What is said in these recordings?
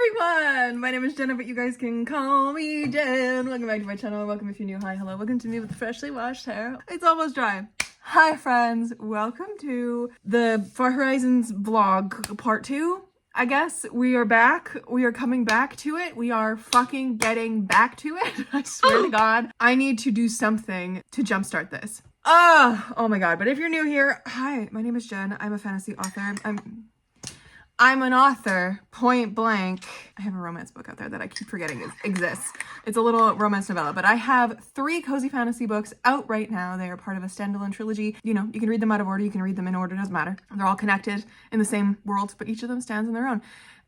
everyone! My name is Jenna, but you guys can call me Jen. Welcome back to my channel. Welcome if you're new. Hi, hello. Welcome to me with freshly washed hair. It's almost dry. Hi, friends. Welcome to the Far Horizons vlog part 2. I guess we are back. We are coming back to it. We are fucking getting back to it. I swear to God, I need to do something to jumpstart this. Oh my God. But if you're new here, hi, my name is Jen. I'm a fantasy author. I'm an author, point blank. I have a romance book out there that I keep forgetting exists. It's a little romance novella, but I have 3 cozy fantasy books out right now. They are part of a standalone trilogy. You know, you can read them out of order, you can read them in order, doesn't matter. They're all connected in the same world, but each of them stands on their own.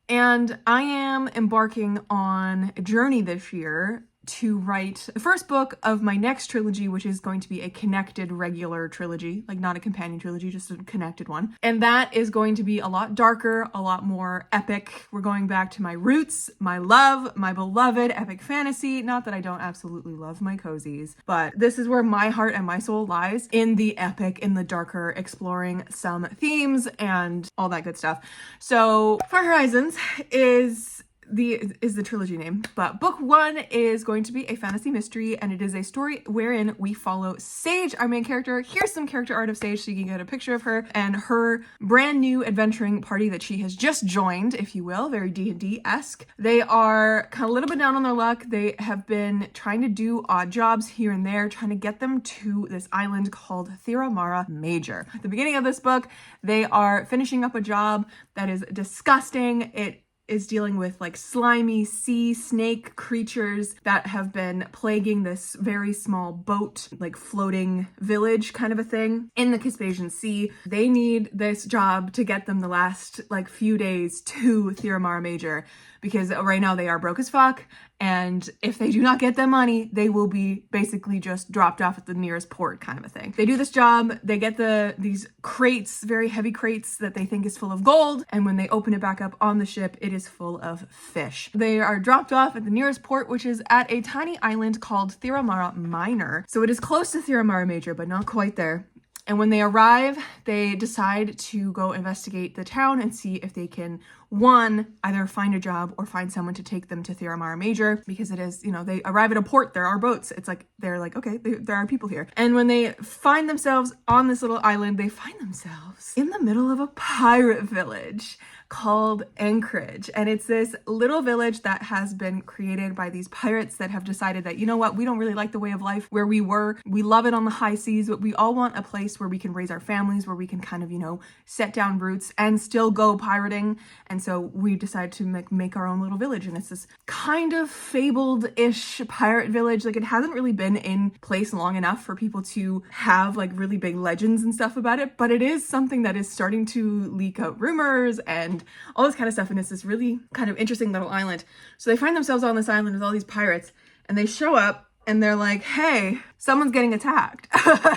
And I am embarking on a journey this year to write the first book of my next trilogy, which is going to be a connected regular trilogy, like not a companion trilogy, just a connected one. And that is going to be a lot darker, a lot more epic. We're going back to my roots, my love, my beloved epic fantasy. Not that I don't absolutely love my cozies, but this is where my heart and my soul lies, in the epic, in the darker, exploring some themes and all that good stuff. So Far Horizons is the trilogy name, but book 1 is going to be a fantasy mystery, and it is a story wherein we follow Sage, our main character. Here's some character art of Sage so you can get a picture of her and her brand new adventuring party that she has just joined, if you will, very D&D-esque. They are kind of a little bit down on their luck. They have been trying to do odd jobs here and there, trying to get them to this island called Theramara Major. At the beginning of this book, they are finishing up a job that is disgusting. It is dealing with like slimy sea snake creatures that have been plaguing this very small boat, like floating village kind of a thing in the Caspasian Sea. They need this job to get them the last like few days to Theramara Major, because right now they are broke as fuck, and if they do not get them money, they will be basically just dropped off at the nearest port kind of a thing. They do this job, they get these crates, very heavy crates that they think is full of gold, and when they open it back up on the ship, it is full of fish. They are dropped off at the nearest port, which is at a tiny island called Theramara Minor. So it is close to Theramara Major, but not quite there. And when they arrive, they decide to go investigate the town and see if they can, one, either find a job or find someone to take them to Theramara Major, because it is, you know, they arrive at a port, there are boats. It's like, they're like, okay, there are people here. And when they find themselves on this little island, they find themselves in the middle of a pirate village called Anchorage. And it's this little village that has been created by these pirates that have decided that, you know what, we don't really like the way of life where we were. We love it on the high seas, but we all want a place where we can raise our families, where we can kind of, you know, set down roots and still go pirating. And so we decided to make our own little village. And it's this kind of fabled-ish pirate village. Like, it hasn't really been in place long enough for people to have like really big legends and stuff about it, but it is something that is starting to leak out rumors and all this kind of stuff, and it's this really kind of interesting little island. So they find themselves on this island with all these pirates, and they show up and they're like, hey, someone's getting attacked.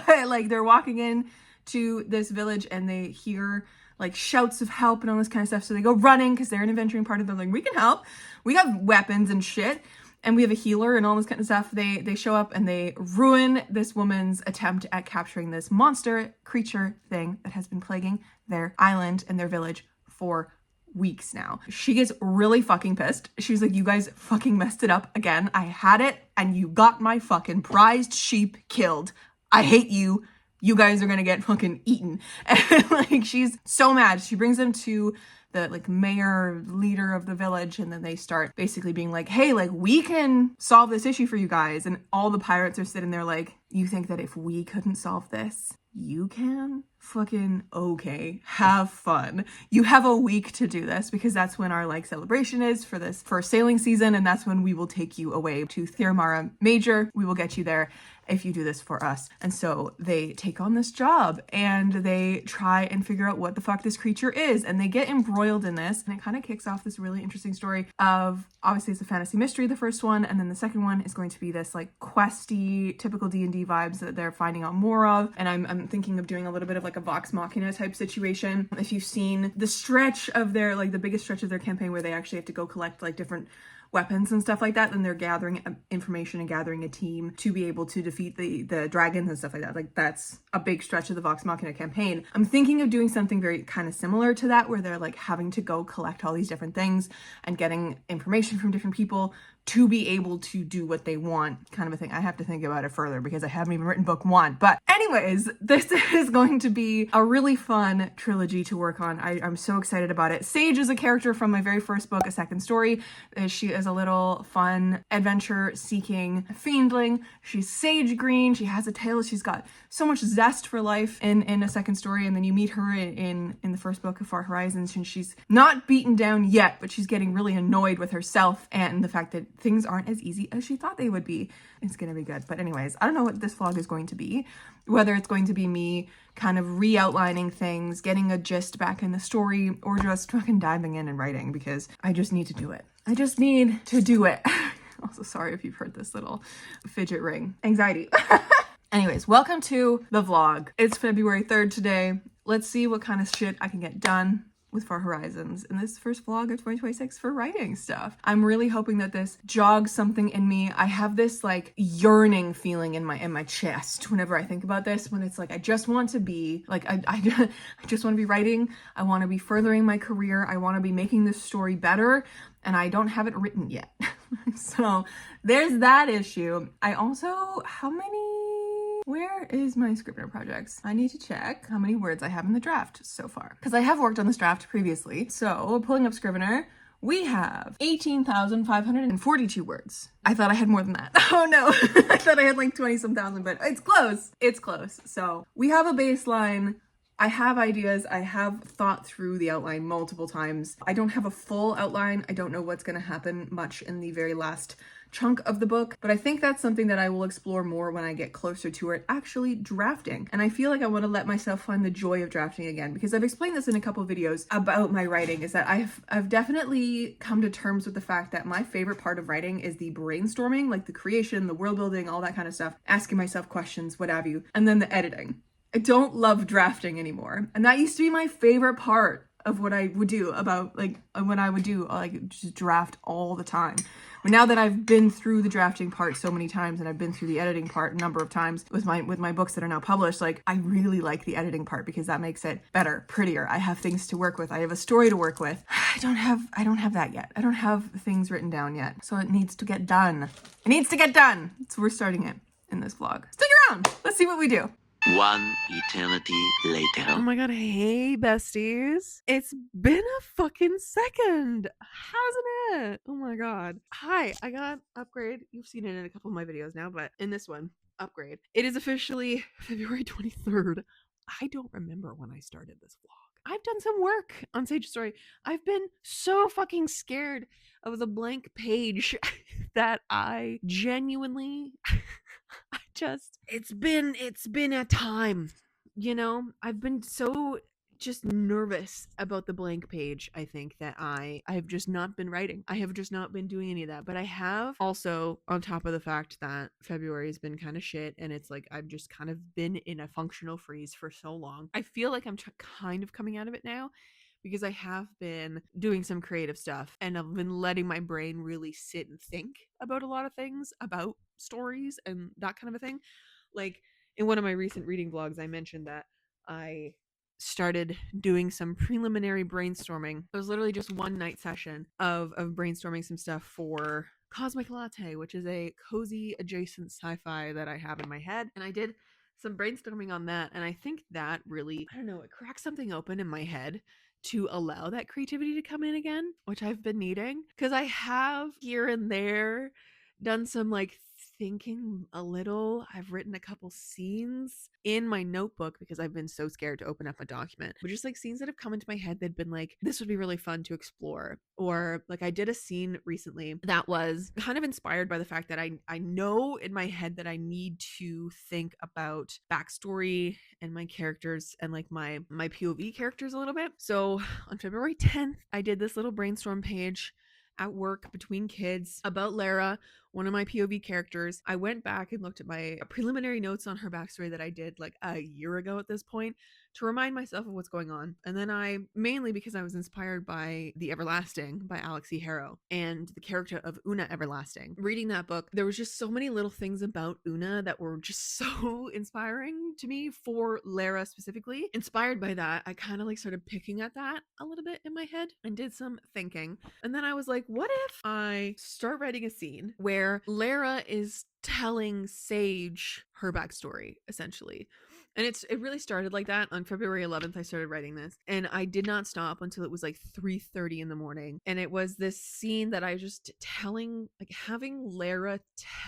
Like, they're walking in to this village and they hear like shouts of help and all this kind of stuff. So they go running because they're an adventuring party. They're like, we can help. We got weapons and shit. And we have a healer and all this kind of stuff. They show up and they ruin this woman's attempt at capturing this monster creature thing that has been plaguing their island and their village for weeks now. She gets really fucking pissed. She's like, you guys fucking messed it up again. I had it and you got my fucking prized sheep killed. I hate you. You guys are gonna get fucking eaten. And like, she's so mad. She brings them to the like mayor leader of the village, and then they start basically being like, hey, like, we can solve this issue for you guys. And all the pirates are sitting there like, you think that if we couldn't solve this, you can? Fucking okay, have fun. You have a week to do this, because that's when our like celebration is for this first sailing season, and that's when we will take you away to Theramara Major. We will get you there if you do this for us. And so they take on this job and they try and figure out what the fuck this creature is, and they get embroiled in this, and it kind of kicks off this really interesting story of, obviously it's a fantasy mystery, the first one, and then the second one is going to be this like questy, typical D&D vibes that they're finding out more of. And I'm thinking of doing a little bit of like like a Vox Machina type situation. If you've seen the stretch of their, like the biggest stretch of their campaign where they actually have to go collect like different weapons and stuff like that, then they're gathering information and gathering a team to be able to defeat the dragons and stuff like that. Like that's a big stretch of the Vox Machina campaign. I'm thinking of doing something very kind of similar to that, where they're like having to go collect all these different things and getting information from different people to be able to do what they want, kind of a thing. I have to think about it further because I haven't even written book 1. But anyways, this is going to be a really fun trilogy to work on. I'm so excited about it. Sage is a character from my very first book, A Second Story. She is a little fun adventure-seeking fiendling. She's sage green. She has a tail. She's got so much zest for life in A Second Story. And then you meet her in the first book of Far Horizons, and she's not beaten down yet, but she's getting really annoyed with herself and the fact that things aren't as easy as she thought they would be. It's gonna be good. But anyways, I don't know what this vlog is going to be. Whether it's going to be me kind of re-outlining things, getting a gist back in the story, or just fucking diving in and writing, because I just need to do it. I just need to do it. Also, sorry if you've heard this little fidget ring. Anxiety. Anyways, welcome to the vlog. It's February 3rd today. Let's see what kind of shit I can get done with Far Horizons in this first vlog of 2026 for writing stuff. I'm really hoping that this jogs something in me. I have this like yearning feeling in my chest whenever I think about this, when it's like I just want to be like I just want to be writing. I want to be furthering my career. I want to be making this story better, and I don't have it written yet. So there's that issue. I also, where is my Scrivener projects? I need to check how many words I have in the draft so far, because I have worked on this draft previously. So pulling up Scrivener, we have 18,542 words. I thought I had more than that. Oh no, I thought I had like 20 some thousand, but it's close. It's close. So we have a baseline. I have ideas. I have thought through the outline multiple times. I don't have a full outline. I don't know what's going to happen much in the very last chunk of the book, but I think that's something that I will explore more when I get closer to it actually drafting. And I feel like I want to let myself find the joy of drafting again, because I've explained this in a couple of videos about my writing, is that I've definitely come to terms with the fact that my favorite part of writing is the brainstorming, like the creation, the world building, all that kind of stuff, asking myself questions, what have you, and then the editing. I don't love drafting anymore. And that used to be my favorite part of what I would do, about like when I would do like just draft all the time. But now that I've been through the drafting part so many times, and I've been through the editing part a number of times with my books that are now published, like I really like the editing part, because that makes it better, prettier. I have things to work with. I have a story to work with. I don't have that yet. I don't have things written down yet. So it needs to get done. It needs to get done. So we're starting it in this vlog. Stick around. Let's see what we do. One eternity later. Oh my god, hey besties. It's been a fucking second, hasn't it? Oh my god. Hi, I got upgrade. You've seen it in a couple of my videos now, but in this one, upgrade. It is officially February 23rd. I don't remember when I started this vlog. I've done some work on Sage Story. I've been so fucking scared of the blank page that I genuinely it's been a time, you know. I've been so just nervous about the blank page. I think that I have just not been writing. I have just not been doing any of that. But I have also, on top of the fact that February has been kind of shit, and it's like I've just kind of been in a functional freeze for so long. I feel like I'm kind of coming out of it now, because I have been doing some creative stuff, and I've been letting my brain really sit and think about a lot of things, about stories and that kind of a thing. Like in one of my recent reading vlogs, I mentioned that I started doing some preliminary brainstorming. It was literally just one night session of brainstorming some stuff for Cosmic Latte, which is a cozy adjacent sci-fi that I have in my head. And I did some brainstorming on that, and I think that really, I don't know, it cracked something open in my head to allow that creativity to come in again, which I've been needing, because I have here and there done some like thinking a little. I've written a couple scenes in my notebook because I've been so scared to open up a document, but just like scenes that have come into my head that have been like, this would be really fun to explore. Or like I did a scene recently that was kind of inspired by the fact that I know in my head that I need to think about backstory and my characters and like my POV characters a little bit. So on February 10th, I did this little brainstorm page at work between kids about Lara, one of my POV characters. I went back and looked at my preliminary notes on her backstory that I did like a year ago at this point to remind myself of what's going on. And then I, mainly because I was inspired by The Everlasting by Alex E. Harrow and the character of Una Everlasting. Reading that book, there was just so many little things about Una that were just so inspiring to me for Lara specifically. Inspired by that, I kind of like started picking at that a little bit in my head and did some thinking. And then I was like, what if I start writing a scene where Lara is telling Sage her backstory, essentially. And it really started like that. On February 11th, I started writing this, and I did not stop until it was like 3:30 in the morning. And it was this scene that I just telling, like having Lara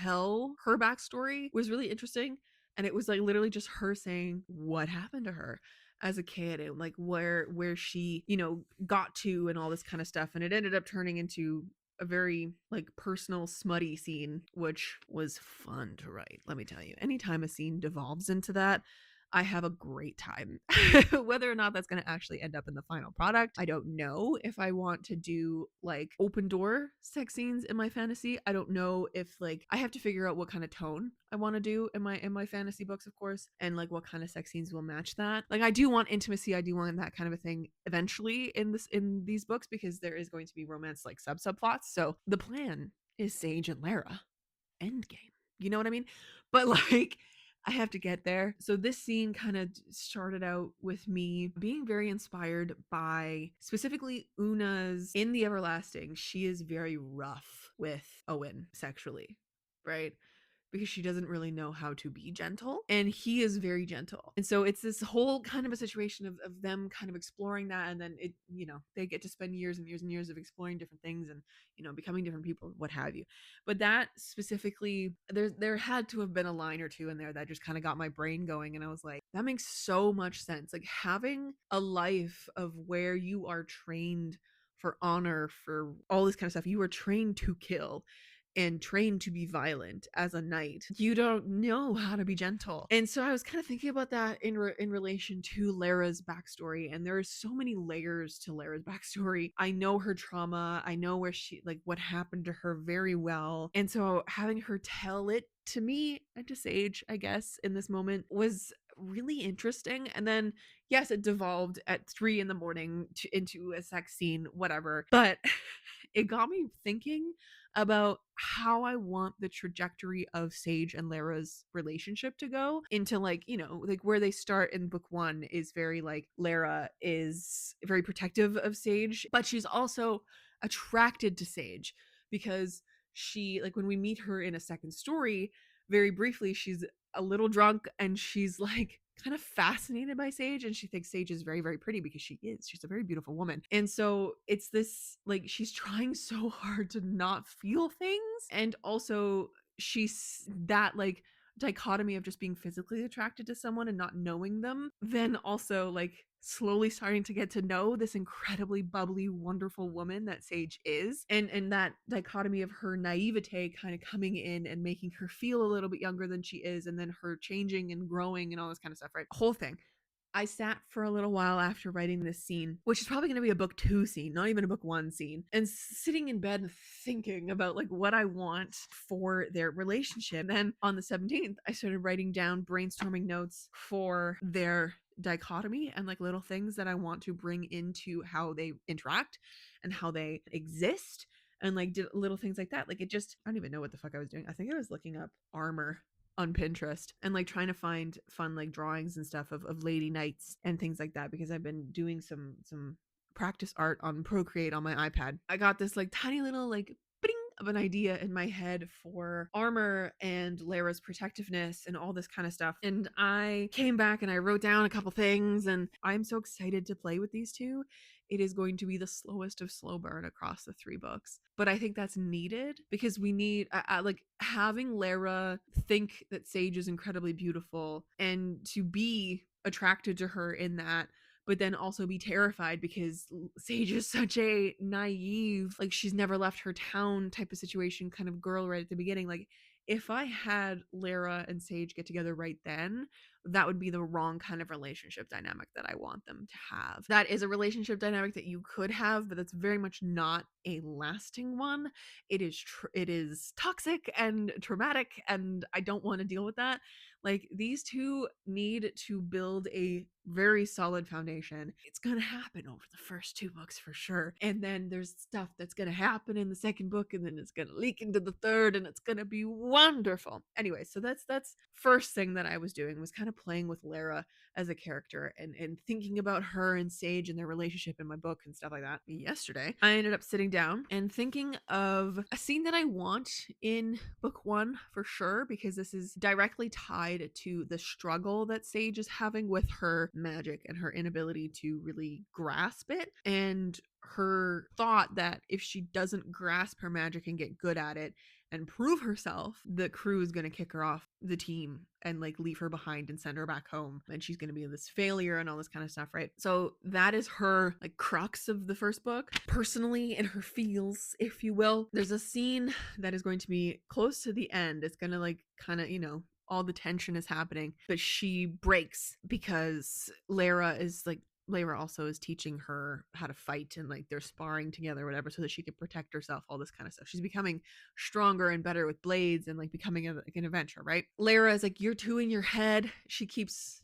tell her backstory was really interesting. And it was like literally just her saying what happened to her as a kid and like where she, you know, got to and all this kind of stuff. And it ended up turning into a very like personal smutty scene, which was fun to write. Let me tell you, anytime a scene devolves into that, I have a great time. Whether or not that's going to actually end up in the final product, I don't know. If I want to do like open door sex scenes in my fantasy, I don't know if like I have to figure out what kind of tone I want to do in my fantasy books, of course, and like what kind of sex scenes will match that. Like I do want intimacy, I do want that kind of a thing eventually in these books because there is going to be romance like subplots. So the plan is Sage and Lara endgame. You know what I mean? But like I have to get there. So this scene kind of started out with me being very inspired by specifically Una's in The Everlasting. She is very rough with Owen sexually, right? Because she doesn't really know how to be gentle, and he is very gentle. And so it's this whole kind of a situation of them kind of exploring that, and then it, you know, they get to spend years and years and years of exploring different things and, you know, becoming different people, what have you. But that specifically, there had to have been a line or two in there that just kind of got my brain going, and I was like, that makes so much sense. Like having a life of where you are trained for honor, for all this kind of stuff. You are trained to kill and trained to be violent as a knight. You don't know how to be gentle. And so I was kind of thinking about that in relation to Lara's backstory. And there are so many layers to Lara's backstory. I know her trauma. I know where she, like what happened to her very well. And so having her tell it to me and to Sage, I guess, in this moment was really interesting. And then yes, it devolved at 3 a.m. into a sex scene, whatever. But it got me thinking about how I want the trajectory of Sage and Lara's relationship to go into, like, you know, like where they start in book 1 is very like Lara is very protective of Sage, but she's also attracted to Sage because she, like, when we meet her in a second story, very briefly, she's a little drunk and she's like kind of fascinated by Sage, and she thinks Sage is very, very pretty because she is. She's a very beautiful woman. And so it's this, like, she's trying so hard to not feel things. And also she's that like dichotomy of just being physically attracted to someone and not knowing them, then also like slowly starting to get to know this incredibly bubbly, wonderful woman that Sage is, and that dichotomy of her naivete kind of coming in and making her feel a little bit younger than she is, and then her changing and growing and all this kind of stuff, right? Whole thing. I sat for a little while after writing this scene, which is probably going to be a book 2 scene, not even a book 1 scene, and sitting in bed and thinking about like what I want for their relationship. And then on the 17th, I started writing down brainstorming notes for their dichotomy and like little things that I want to bring into how they interact and how they exist, and like did little things like that. Like it just, I don't even know what the fuck I was doing. I think I was looking up armor on Pinterest and like trying to find fun like drawings and stuff of lady knights and things like that, because I've been doing some practice art on Procreate on my iPad. I got this like tiny little like bing of an idea in my head for armor and Lara's protectiveness and all this kind of stuff. And I came back and I wrote down a couple things, and I'm so excited to play with these two. It is going to be the slowest of slow burn across the 3 books. But I think that's needed because we need, like, having Lara think that Sage is incredibly beautiful and to be attracted to her in that, but then also be terrified because Sage is such a naive, like, she's never left her town type of situation kind of girl right at the beginning. Like, if I had Lara and Sage get together right then, that would be the wrong kind of relationship dynamic that I want them to have. That is a relationship dynamic that you could have, but that's very much not a lasting one. It is toxic and traumatic, and I don't want to deal with that. Like, these two need to build a very solid foundation. It's gonna happen over the first two books for sure, and then there's stuff that's gonna happen in the second book, and then it's gonna leak into the third, and it's gonna be wonderful. Anyway, so that's first thing that I was doing, was kind of playing with Lara as a character, and thinking about her and Sage and their relationship in my book and stuff like that. Yesterday, I ended up sitting down and thinking of a scene that I want in book one for sure, because this is directly tied to the struggle that Sage is having with her magic and her inability to really grasp it, and her thought that if she doesn't grasp her magic and get good at it and prove herself, the crew is going to kick her off the team and like leave her behind and send her back home, and she's going to be this failure and all this kind of stuff, right? So that is her like crux of the first book. Personally, in her feels, if you will, there's a scene that is going to be close to the end. It's going to like kind of, all the tension is happening, but she breaks because Lara also is teaching her how to fight, and like they're sparring together or whatever, so that she can protect herself, all this kind of stuff. She's becoming stronger and better with blades, and like becoming like an adventurer, right? Lara is like, you're too in your head. She keeps,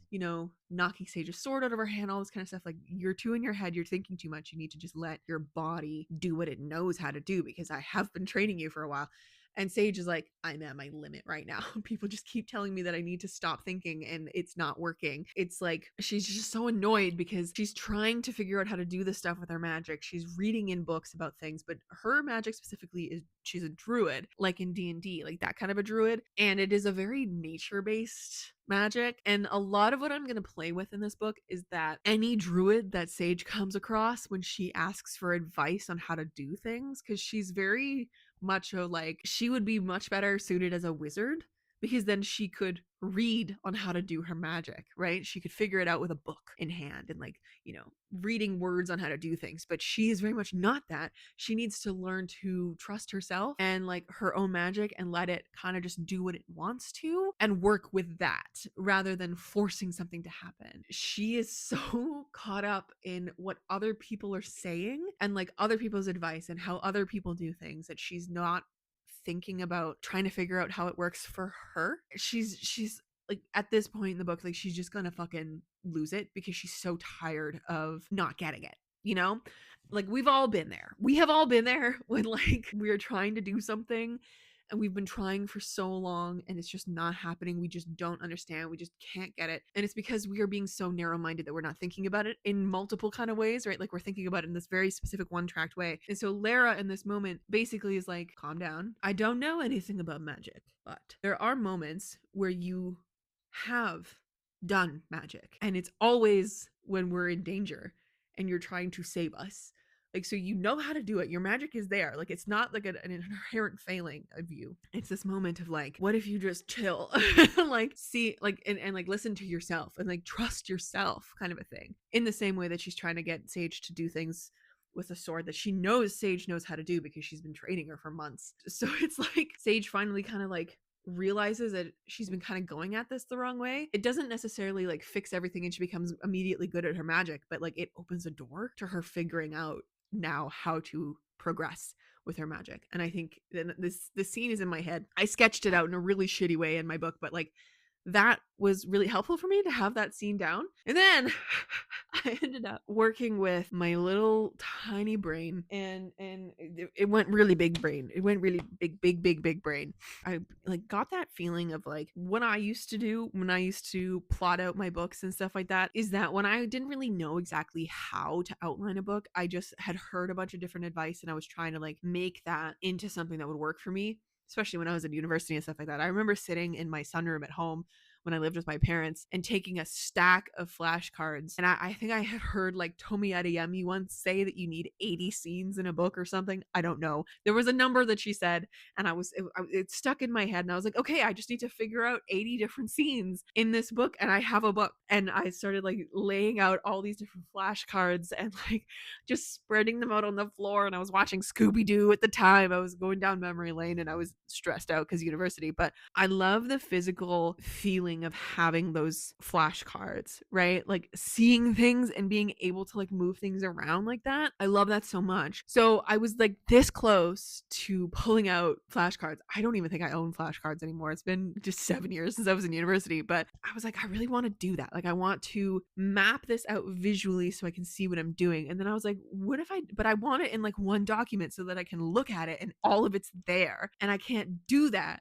knocking Sage's sword out of her hand, all this kind of stuff. Like, you're too in your head. You're thinking too much. You need to just let your body do what it knows how to do, because I have been training you for a while. And Sage is like, I'm at my limit right now. People just keep telling me that I need to stop thinking, and it's not working. It's like, she's just so annoyed because she's trying to figure out how to do this stuff with her magic. She's reading in books about things, but her magic specifically is, she's a druid, like in D&D, like that kind of a druid. And it is a very nature-based magic. And a lot of what I'm going to play with in this book is that any druid that Sage comes across, when she asks for advice on how to do things, because she's very much like, she would be much better suited as a wizard, because then she could read on how to do her magic, right? She could figure it out with a book in hand and like, reading words on how to do things. But she is very much not that. She needs to learn to trust herself and like her own magic, and let it kind of just do what it wants to, and work with that rather than forcing something to happen. She is so caught up in what other people are saying and like other people's advice and how other people do things, that she's not thinking about trying to figure out how it works for her. She's like, at this point in the book, like, she's just gonna fucking lose it because she's so tired of not getting it, like, we've all been there. We have all been there when like we're trying to do something and we've been trying for so long and it's just not happening. We just don't understand. We just can't get it. And it's because we are being so narrow-minded that we're not thinking about it in multiple kind of ways, right? Like, we're thinking about it in this very specific one-tracked way. And so Lara in this moment basically is like, calm down. I don't know anything about magic, but there are moments where you have done magic, and it's always when we're in danger and you're trying to save us. Like, so you know how to do it. Your magic is there. Like, it's not like an inherent failing of you. It's this moment of like, what if you just chill? Like, see, like, and like listen to yourself and like trust yourself, kind of a thing. In the same way that she's trying to get Sage to do things with a sword that she knows Sage knows how to do because she's been training her for months. So it's like Sage finally kind of like realizes that she's been kind of going at this the wrong way. It doesn't necessarily like fix everything and she becomes immediately good at her magic, but like it opens a door to her figuring out now how to progress with her magic. And I think this scene is in my head. I sketched it out in a really shitty way in my book, but like, that was really helpful for me to have that scene down. And then I ended up working with my little tiny brain, and it went really big brain. It went really big brain. I like got that feeling of like what I used to do when I used to plot out my books and stuff like that, is that when I didn't really know exactly how to outline a book, I just had heard a bunch of different advice and I was trying to like make that into something that would work for me, especially when I was at university and stuff like that. I remember sitting in my sunroom at home when I lived with my parents and taking a stack of flashcards. And I think I had heard like Tomi Adeyemi once say that you need 80 scenes in a book or something. I don't know. There was a number that she said, and it stuck in my head. And I was like, okay, I just need to figure out 80 different scenes in this book. And I have a book. And I started like laying out all these different flashcards and like just spreading them out on the floor. And I was watching Scooby-Doo at the time. I was going down memory lane and I was stressed out because university. But I love the physical feeling feeling of having those flashcards, right? Like seeing things and being able to like move things around like that. I love that so much. So I was like this close to pulling out flashcards. I don't even think I own flashcards anymore. It's been just 7 years since I was in university, but I was like, I really want to do that. Like I want to map this out visually so I can see what I'm doing. And then I was like, what if but I want it in like one document so that I can look at it and all of it's there. And I can't do that.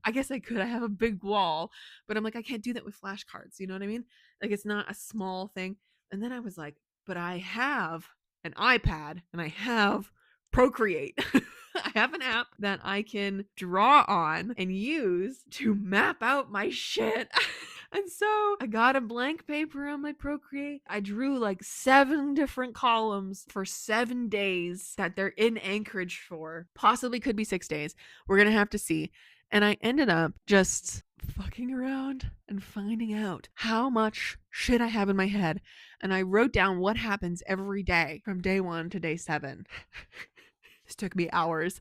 I guess I could. I have a big wall, but I'm like, I can't do that with flashcards. You know what I mean? Like it's not a small thing. And then I was like, but I have an iPad and I have Procreate. I have an app that I can draw on and use to map out my shit. And so I got a blank paper on my Procreate. I drew like 7 different columns for 7 days that they're in Anchorage for. Possibly could be 6 days. We're going to have to see. And I ended up just fucking around and finding out how much shit I have in my head. And I wrote down what happens every day from day 1 to day 7. This took me hours.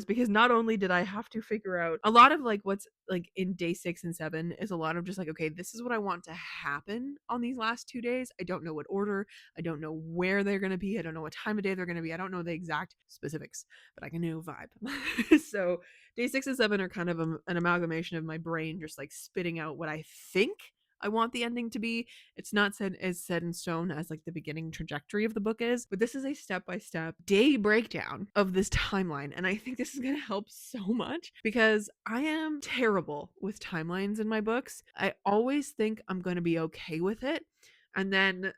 Because not only did I have to figure out a lot of like what's like in day 6 and 7 is a lot of just like, okay, this is what I want to happen on these last 2 days. I don't know what order. I don't know where they're going to be. I don't know what time of day they're going to be. I don't know the exact specifics, but I can know vibe. So day 6 and 7 are kind of an amalgamation of my brain just like spitting out what I think I want the ending to be. It's not set in stone as like the beginning trajectory of the book is, but this is a step-by-step day breakdown of this timeline. And I think this is going to help so much because I am terrible with timelines in my books. I always think I'm going to be okay with it. And then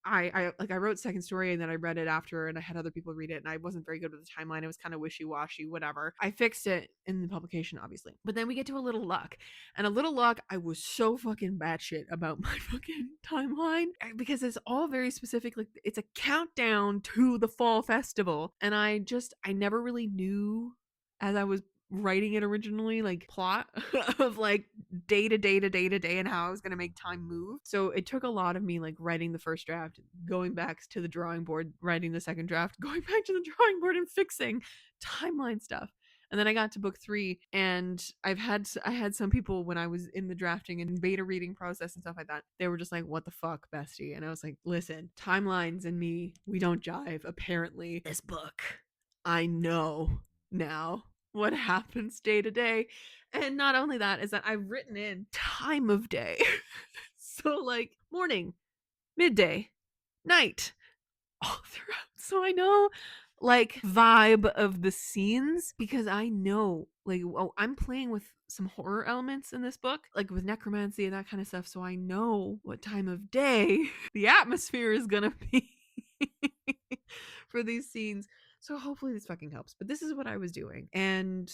I wrote second story and then I read it after and I had other people read it and I wasn't very good with the timeline. It was kind of wishy-washy, whatever. I fixed it in the publication, obviously. But then we get to a little luck. And a little luck, I was so fucking batshit about my fucking timeline because it's all very specific. Like it's a countdown to the fall festival. And I never really knew as I was writing it originally, like plot of like day to day to day to day and how I was going to make time move. So it took a lot of me like writing the first draft, going back to the drawing board, writing the second draft, going back to the drawing board and fixing timeline stuff. And then I got to book 3 and I had some people when I was in the drafting and beta reading process and stuff like that, they were just like, what the fuck, bestie? And I was like, listen, timelines and me, we don't jive. Apparently this book, I know now what happens day to day. And not only that is that I've written in time of day. So like morning, midday, night, all throughout. So I know like vibe of the scenes because I know like, oh, I'm playing with some horror elements in this book, like with necromancy and that kind of stuff. So I know what time of day the atmosphere is gonna be for these scenes. So hopefully this fucking helps. But this is what I was doing. And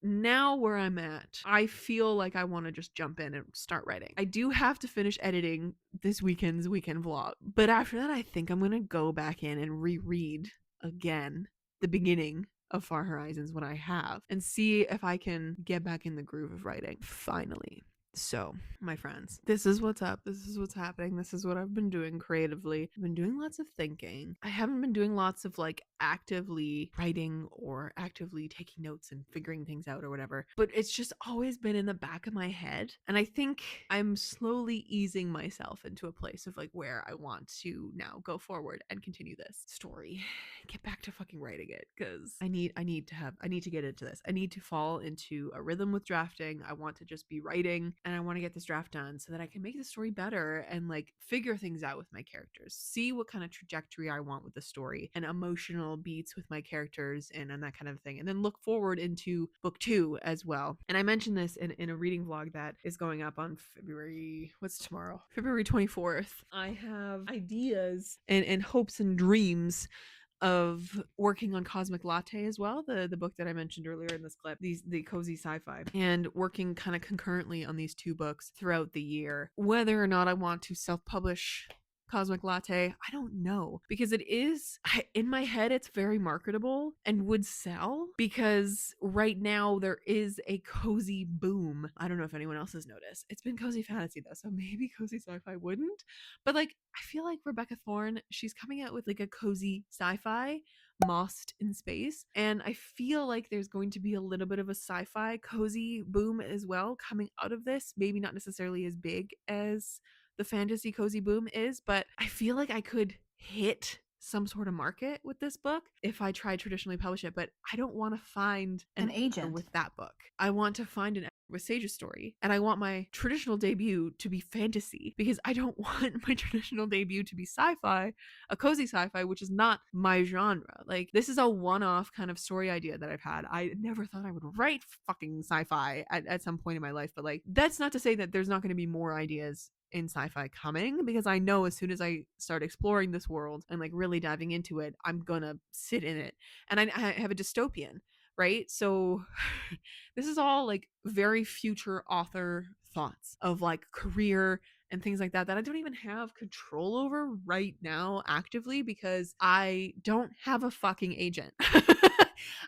now where I'm at, I feel like I want to just jump in and start writing. I do have to finish editing this weekend's weekend vlog. But after that, I think I'm going to go back in and reread again the beginning of Far Horizons when I have and see if I can get back in the groove of writing finally. So, my friends, this is what's up. This is what's happening. This is what I've been doing creatively. I've been doing lots of thinking. I haven't been doing lots of like actively writing or actively taking notes and figuring things out or whatever, but it's just always been in the back of my head. And I think I'm slowly easing myself into a place of like where I want to now go forward and continue this story. Get back to fucking writing it because I need to get into this. I need to fall into a rhythm with drafting. I want to just be writing and I want to get this draft done so that I can make the story better and like figure things out with my characters, see what kind of trajectory I want with the story and emotional beats with my characters and that kind of thing. And then look forward into book 2 as well. And I mentioned this in a reading vlog that is going up on February 24th. I have ideas and hopes and dreams of working on Cosmic Latte as well, the book that I mentioned earlier in this clip, the cozy sci-fi, and working kind of concurrently on these 2 books throughout the year. Whether or not I want to self-publish Cosmic Latte, I don't know, because it is in my head it's very marketable and would sell because right now there is a cozy boom. I don't know if anyone else has noticed. It's been cozy fantasy though, so maybe cozy sci-fi wouldn't, but like I feel like Rebecca Thorne, she's coming out with like a cozy sci-fi lost in space. And I feel like there's going to be a little bit of a sci-fi cozy boom as well coming out of this. Maybe not necessarily as big as the fantasy cozy boom is, but I feel like I could hit some sort of market with this book if I try traditionally publish it. But I don't want to find An agent with that book. I want to find an with Sage's story, and I want my traditional debut to be fantasy, because I don't want my traditional debut to be sci-fi, a cozy sci-fi, which is not my genre. Like, this is a one-off kind of story idea that I've had. I never thought I would write fucking sci-fi at some point in my life, but like, that's not to say that there's not going to be more ideas in sci-fi coming, because I know as soon as I start exploring this world and like really diving into it, I'm gonna sit in it. And I have a dystopian, right? So this is all like very future author thoughts of like career and things like that I don't even have control over right now actively, because I don't have a fucking agent.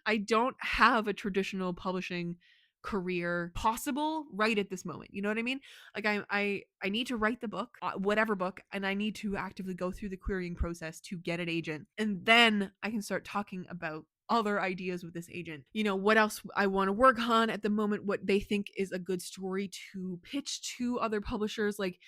I don't have a traditional publishing career possible right at this moment. You know what I mean? Like, I need to write the book, whatever book, and I need to actively go through the querying process to get an agent, and then I can start talking about other ideas with this agent. You know, what else I want to work on at the moment, what they think is a good story to pitch to other publishers. Like,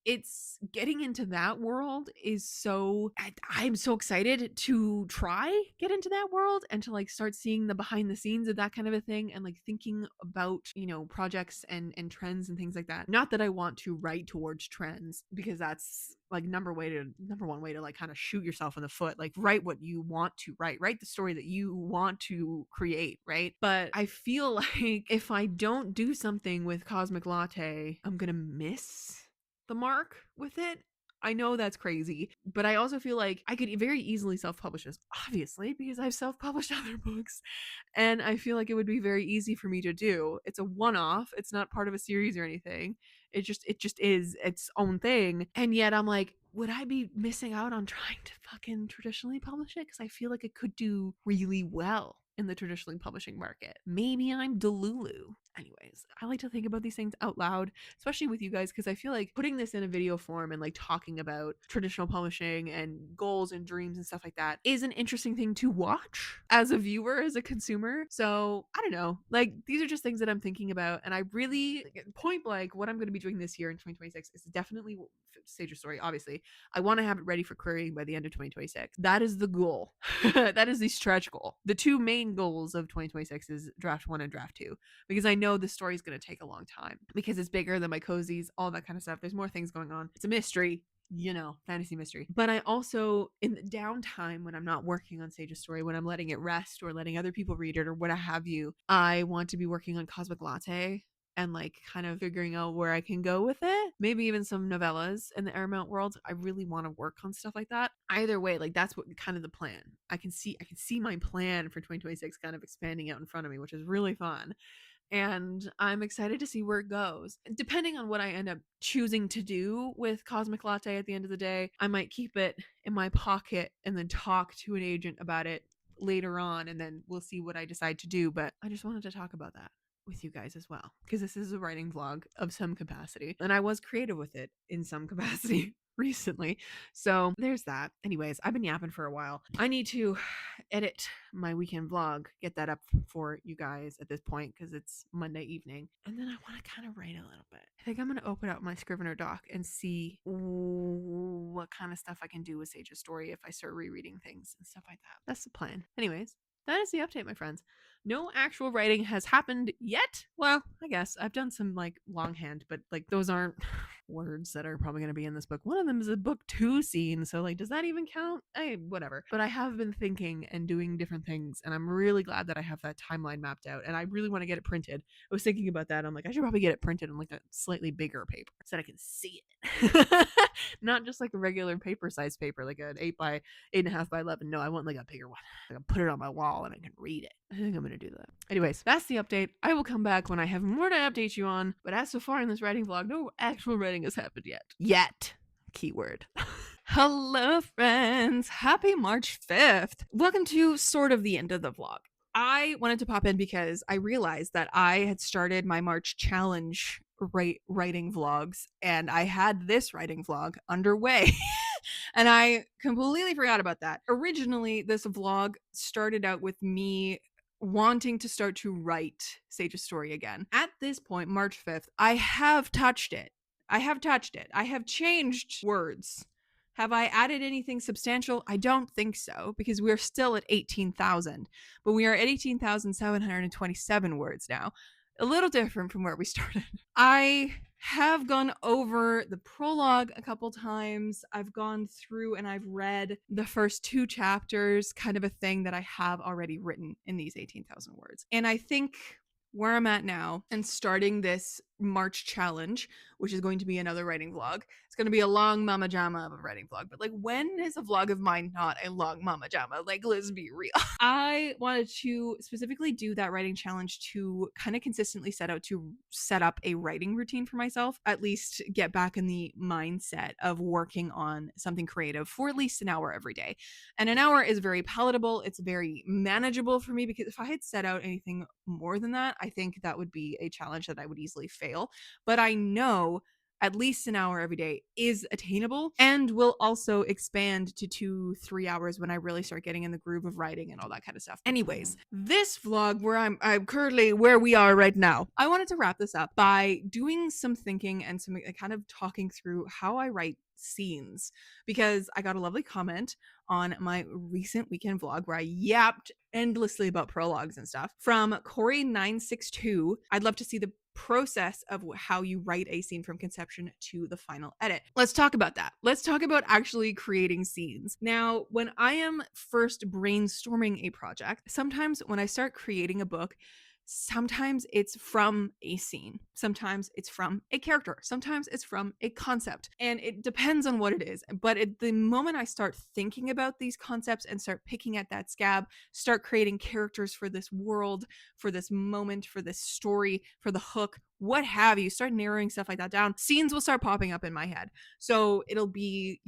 it's getting into that world is so I'm so excited to try get into that world and to like start seeing the behind the scenes of that kind of a thing, and like thinking about, you know, projects and trends and things like that. Not that I want to write towards trends, because that's like number one way to like kind of shoot yourself in the foot. Like, write what you want to write the story that you want to create, right? But I feel like if I don't do something with Cosmic Latte, I'm gonna miss the mark with it. I know that's crazy, but I also feel like I could very easily self-publish this, obviously, because I've self-published other books, and I feel like it would be very easy for me to do. It's a one-off. It's not part of a series or anything. It just is its own thing. And yet I'm like, would I be missing out on trying to fucking traditionally publish it? Because I feel like it could do really well in the traditionally publishing market. Maybe I'm Delulu. Anyways, I like to think about these things out loud, especially with you guys, because I feel like putting this in a video form and like talking about traditional publishing and goals and dreams and stuff like that is an interesting thing to watch as a viewer, as a consumer. So I don't know, like, these are just things that I'm thinking about, and I really, point blank, what I'm going to be doing this year in 2026 is definitely Sage Story. Obviously, I want to have it ready for querying by the end of 2026. That is the goal. That is the stretch goal. The two main goals of 2026 is draft 1 and draft 2, because I know the story is going to take a long time, because it's bigger than my cozies, all that kind of stuff. There's more things going on. It's a mystery, you know, fantasy mystery. But I also, in the downtime when I'm not working on Sage's Story, when I'm letting it rest or letting other people read it or what have you, I want to be working on Cosmic Latte and like kind of figuring out where I can go with it. Maybe even some novellas in the Airmount world. I really want to work on stuff like that. Either way, like, that's what kind of the plan. I can see my plan for 2026 kind of expanding out in front of me, which is really fun. And I'm excited to see where it goes. Depending on what I end up choosing to do with Cosmic Latte at the end of the day, I might keep it in my pocket and then talk to an agent about it later on, and then we'll see what I decide to do. But I just wanted to talk about that with you guys as well, because this is a writing vlog of some capacity, and I was creative with it in some capacity recently. So there's that. Anyways, I've been yapping for a while. I need to edit my weekend vlog, get that up for you guys at this point, because it's Monday evening, and then I want to kind of write a little bit. I think I'm going to open up my Scrivener doc and see what kind of stuff I can do with Sage's Story if I start rereading things and stuff like that. That's the plan. Anyways, that is the update, my friends. No actual writing has happened yet. Well, I guess I've done some like longhand, but like, those aren't words that are probably going to be in this book. One of them is a book 2 scene, so like, does that even count? Whatever. But I have been thinking and doing different things, and I'm really glad that I have that timeline mapped out, and I really want to get it printed. I was thinking about that. I'm like, I should probably get it printed on like a slightly bigger paper so that I can see it. Not just like a regular paper size paper, like an 8.5 by 11. No, I want like a bigger one. I can put it on my wall and I can read it. I think I'm gonna do that. Anyways, that's the update. I will come back when I have more to update you on. But as so far in this writing vlog, no actual writing has happened yet. Yet. Keyword. Hello, friends. Happy March 5th. Welcome to sort of the end of the vlog. I wanted to pop in because I realized that I had started my March challenge writing vlogs, and I had this writing vlog underway And I completely forgot about that. Originally, this vlog started out with me wanting to start to write Sage's story again. At this point, March 5th, I have touched it. I have changed words. Have I added anything substantial? I don't think so, because we're still at 18,000, but we are at 18,727 words now. A little different from where we started. I have gone over the prologue a couple times. I've gone through and I've read the first 2 chapters, kind of a thing that I have already written in these 18,000 words. And I think where I'm at now and starting this March challenge, which is going to be another writing vlog. It's going to be a long mama jama of a writing vlog, but like, when is a vlog of mine not a long mama jama? Like, let's be real. I wanted to specifically do that writing challenge to kind of consistently set up a writing routine for myself, at least get back in the mindset of working on something creative for at least an hour every day. And an hour is very palatable. It's very manageable for me, because if I had set out anything more than that, I think that would be a challenge that I would easily fail. But I know at least an hour every day is attainable, and will also expand to 2-3 hours when I really start getting in the groove of writing and all that kind of stuff. Anyways, this vlog, where I'm currently where we are right now, I wanted to wrap this up by doing some thinking and some kind of talking through how I write scenes, because I got a lovely comment on my recent weekend vlog where I yapped endlessly about prologues and stuff from Corey962. I'd love to see the process of how you write a scene from conception to the final edit. Let's talk about that. Let's talk about actually creating scenes. Now, when I am first brainstorming a project, sometimes when I start creating a book, sometimes it's from a scene, sometimes it's from a character, sometimes it's from a concept, and it depends on what it is. But at the moment I start thinking about these concepts and start picking at that scab, start creating characters for this world, for this moment, for this story, for the hook, what have you, start narrowing stuff like that down, scenes will start popping up in my head. So it'll be,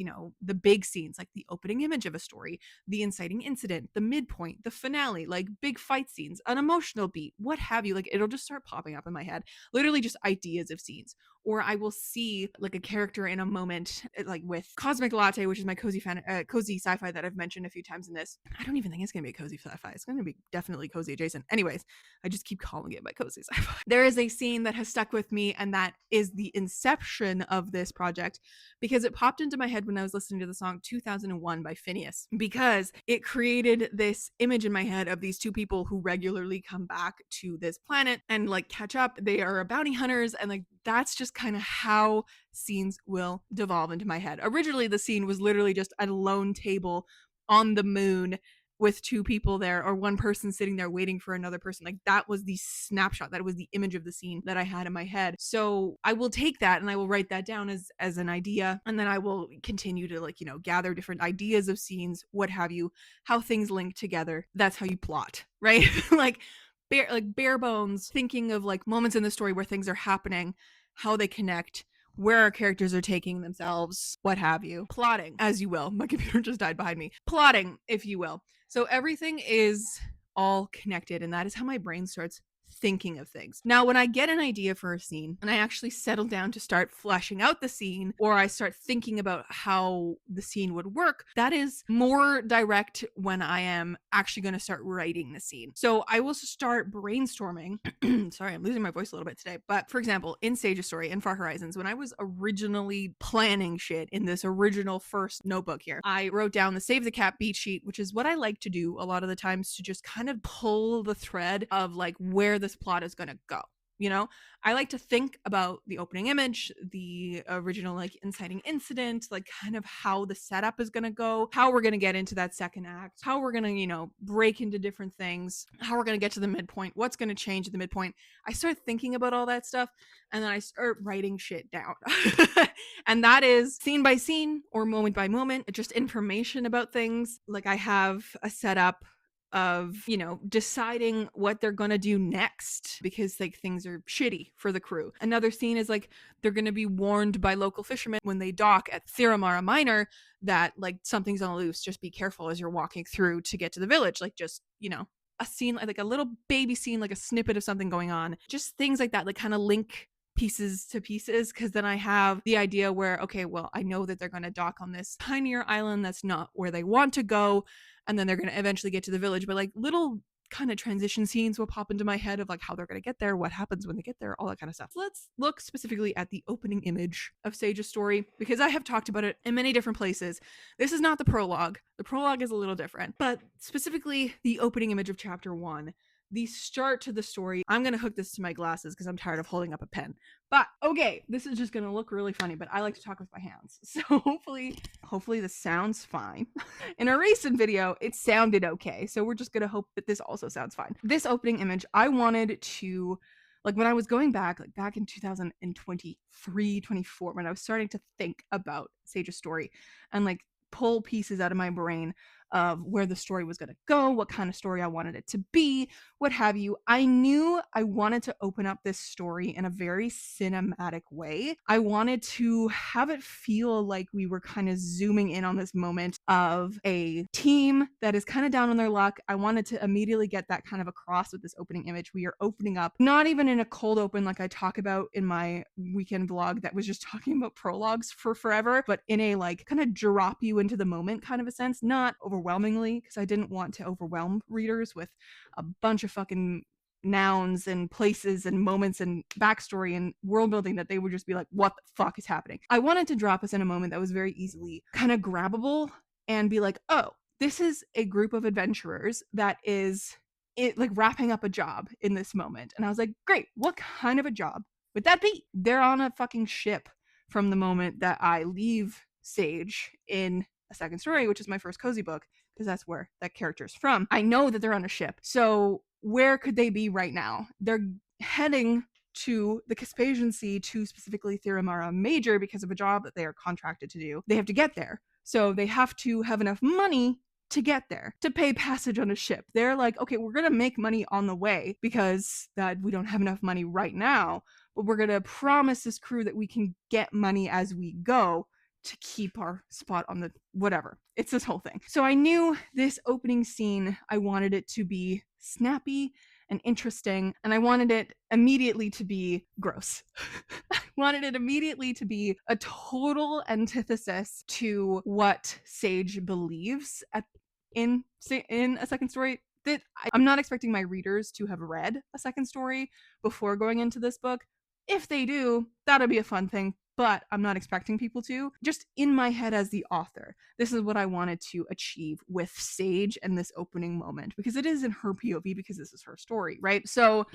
the big scenes, like the opening image of a story, the inciting incident, the midpoint, the finale, like big fight scenes, an emotional beat, what have you. Like, it'll just start popping up in my head, literally just ideas of scenes. Or I will see like a character in a moment, like with Cosmic Latte, which is my cozy sci-fi that I've mentioned a few times in this. I don't even think it's gonna be a cozy sci-fi. It's gonna be definitely cozy adjacent. Anyways, I just keep calling it my cozy sci-fi. There is a scene that has stuck with me, and that is the inception of this project, because it popped into my head when I was listening to the song 2001 by Phineas, because it created this image in my head of these 2 people who regularly come back to this planet and like catch up. They are bounty hunters, and like, that's just kind of how scenes will devolve into my head. Originally, the scene was literally just a lone table on the moon with 2 people there, or 1 person sitting there waiting for another person. Like, that was the snapshot, that was the image of the scene that I had in my head. So I will take that and I will write that down as an idea, and then I will continue to gather different ideas of scenes, what have you, how things link together. That's how you plot, right? like bare bones thinking of like moments in the story where things are happening, how they connect, where our characters are taking themselves, what have you. Plotting, as you will. My computer just died behind me. Plotting, if you will. So everything is all connected, and that is how my brain starts thinking of things. Now, when I get an idea for a scene and I actually settle down to start fleshing out the scene, or I start thinking about how the scene would work, that is more direct when I am actually going to start writing the scene. So I will start brainstorming. Sorry, I'm losing my voice a little bit today. But for example, in Sage's story, in Far Horizons, when I was originally planning shit in this original first notebook here, I wrote down the Save the Cat beat sheet, which is what I like to do a lot of the times to just kind of pull the thread of like where this plot is going to go. I like to think about the opening image, the original like inciting incident, like kind of how the setup is going to go, how we're going to get into that second act, how we're going to, break into different things, how we're going to get to the midpoint, what's going to change at the midpoint. I start thinking about all that stuff, and then I start writing shit down. And that is scene by scene or moment by moment, just information about things. Like, I have a setup of deciding what they're gonna do next, because like things are shitty for the crew. Another scene is like they're gonna be warned by local fishermen when they dock at Theramara Minor that like something's on the loose, just be careful as you're walking through to get to the village. Like, just a scene, like a little baby scene, like a snippet of something going on, just things like that, like kind of link pieces to pieces, because then I have the idea where, okay, well, I know that they're going to dock on this tinier island that's not where they want to go, and then they're going to eventually get to the village, but like little kind of transition scenes will pop into my head of like how they're going to get there, what happens when they get there, all that kind of stuff. So let's look specifically at the opening image of Sage's story, because I have talked about it in many different places. This is not the prologue. The prologue is a little different, but specifically the opening image of chapter 1, the start to the story. I'm going to hook this to my glasses because I'm tired of holding up a pen. But okay, this is just going to look really funny, but I like to talk with my hands. So hopefully this sounds fine. In a recent video, it sounded okay. So we're just going to hope that this also sounds fine. This opening image, I wanted to, like when I was going back, like back in 2023, 24, when I was starting to think about Sage's story and like pull pieces out of my brain of where the story was going to go, what kind of story I wanted it to be, what have you. I knew I wanted to open up this story in a very cinematic way. I wanted to have it feel like we were kind of zooming in on this moment of a team that is kind of down on their luck. I wanted to immediately get that kind of across with this opening image. We are opening up, not even in a cold open like I talk about in my weekend vlog that was just talking about prologues for forever, but in a like kind of drop you into the moment kind of a sense, not overwhelmingly, because I didn't want to overwhelm readers with a bunch of fucking nouns and places and moments and backstory and world building that they would just be like, what the fuck is happening? I wanted to drop us in a moment that was very easily kind of grabbable and be like, oh, this is a group of adventurers that is like wrapping up a job in this moment. And I was like, great, what kind of a job would that be? They're on a fucking ship from the moment that I leave Sage in a second story, which is my first cozy book, because that's where that character is from. I know that they're on a ship. So where could they be right now? They're heading to the Caspasian Sea, to specifically Theramara Major, because of a job that they are contracted to do. They have to get there. So they have to have enough money to get there, to pay passage on a ship. They're like, okay, we're going to make money on the way because that we don't have enough money right now, but we're going to promise this crew that we can get money as we go to keep our spot on the whatever. It's this whole thing. So I knew this opening scene, I wanted it to be snappy and interesting, and I wanted it immediately to be gross. I wanted it immediately to be a total antithesis to what Sage believes in a second story. That I'm not expecting my readers to have read a second story before going into this book. If they do, that'll be a fun thing, but I'm not expecting people to. Just in my head as the author, this is what I wanted to achieve with Sage and this opening moment, because it is in her POV, because this is her story, right? So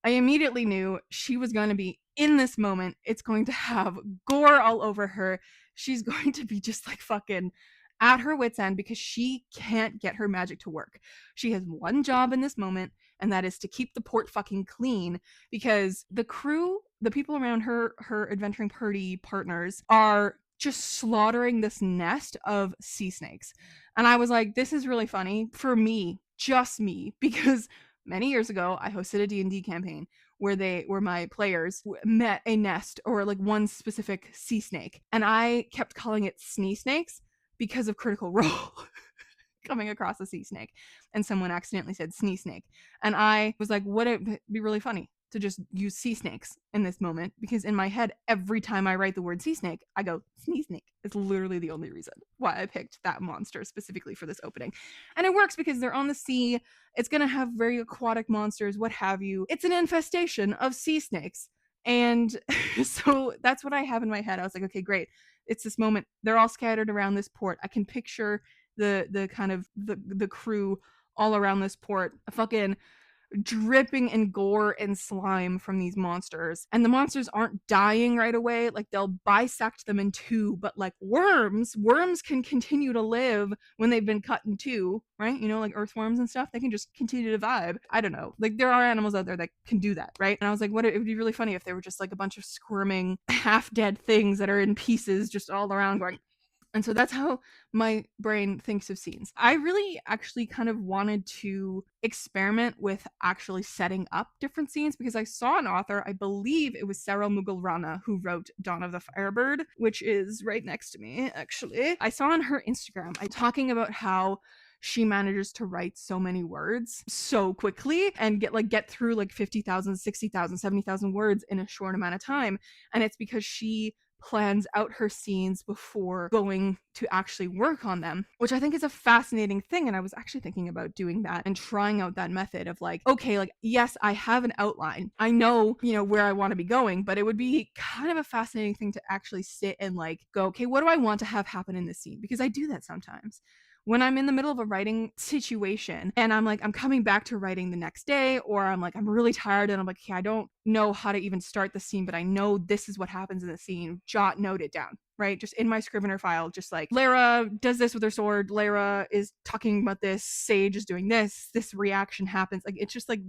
I immediately knew she was going to be in this moment. It's going to have gore all over her. She's going to be just like fucking at her wit's end because she can't get her magic to work. She has one job in this moment, and that is to keep the port fucking clean, because the crew, the people around her adventuring party partners, are just slaughtering this nest of sea snakes. And I was like, this is really funny for me, just me, because many years ago I hosted a D&D campaign where my players met a nest or like one specific sea snake, and I kept calling it snee snakes because of Critical Role coming across a sea snake, and someone accidentally said snee snake, and I was like, would it be really funny to just use sea snakes in this moment? Because in my head, every time I write the word sea snake, I go snee snake. It's literally the only reason why I picked that monster specifically for this opening. And it works because they're on the sea. It's going to have very aquatic monsters, what have you. It's an infestation of sea snakes. And so that's what I have in my head. I was like, okay, great. It's this moment. They're all scattered around this port. I can picture the kind of the crew all around this port, fucking dripping in gore and slime from these monsters. And the monsters aren't dying right away. Like, they'll bisect them in two, but like worms can continue to live when they've been cut in two, right? You know, like earthworms and stuff, they can just continue to vibe. I don't know. Like, there are animals out there that can do that, right? And I was like, it would be really funny if they were just like a bunch of squirming, half-dead things that are in pieces just all around going. And so that's how my brain thinks of scenes. I really actually kind of wanted to experiment with actually setting up different scenes, because I saw an author, I believe it was Sarah Mughal Rana, who wrote Dawn of the Firebird, which is right next to me, actually. I saw on her Instagram talking about how she manages to write so many words so quickly and get through like 50,000, 60,000, 70,000 words in a short amount of time. And it's because she plans out her scenes before going to actually work on them, which I think is a fascinating thing. And I was actually thinking about doing that and trying out that method of like, okay, like, yes, I have an outline. I know, where I want to be going, but it would be kind of a fascinating thing to actually sit and like go, okay, what do I want to have happen in this scene? Because I do that sometimes. When I'm in the middle of a writing situation and I'm coming back to writing the next day, or I'm really tired and I'm like, okay, I don't know how to even start the scene, but I know this is what happens in the scene. Note it down, right? Just in my Scrivener file, just like Lara does this with her sword. Lara is talking about this. Sage is doing this. This reaction happens. Like, it's just like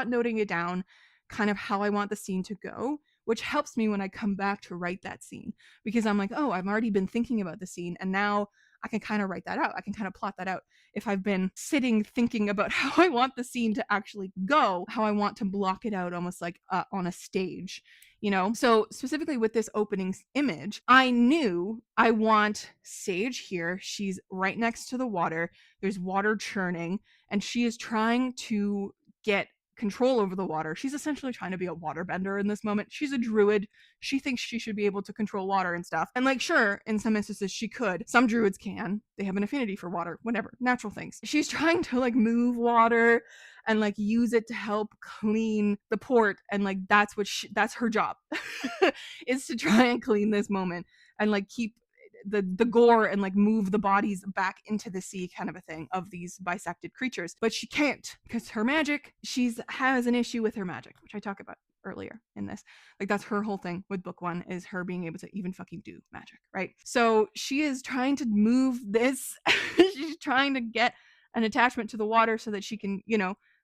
noting it down, kind of how I want the scene to go, which helps me when I come back to write that scene, because I'm like, oh, I've already been thinking about the scene and now I can kind of write that out. I can kind of plot that out. If I've been sitting thinking about how I want the scene to actually go, how I want to block it out almost like on a stage, So specifically with this opening image, I knew I want Sage here. She's right next to the water. There's water churning and she is trying to get control over the water. She's essentially trying to be a waterbender in this moment. She's a druid. She thinks she should be able to control water and stuff. And like, sure, in some instances she could. Some druids can. They have an affinity for water, whatever, natural things. She's trying to like move water and like use it to help clean the port, and like that's her job is to try and clean this moment and like keep the gore and like move the bodies back into the sea, kind of a thing, of these bisected creatures. But she can't, because her magic, has an issue with her magic, which I talk about earlier in this. Like, that's her whole thing with book one, is her being able to even fucking do magic, right? So she is trying to move this she's trying to get an attachment to the water so that she can,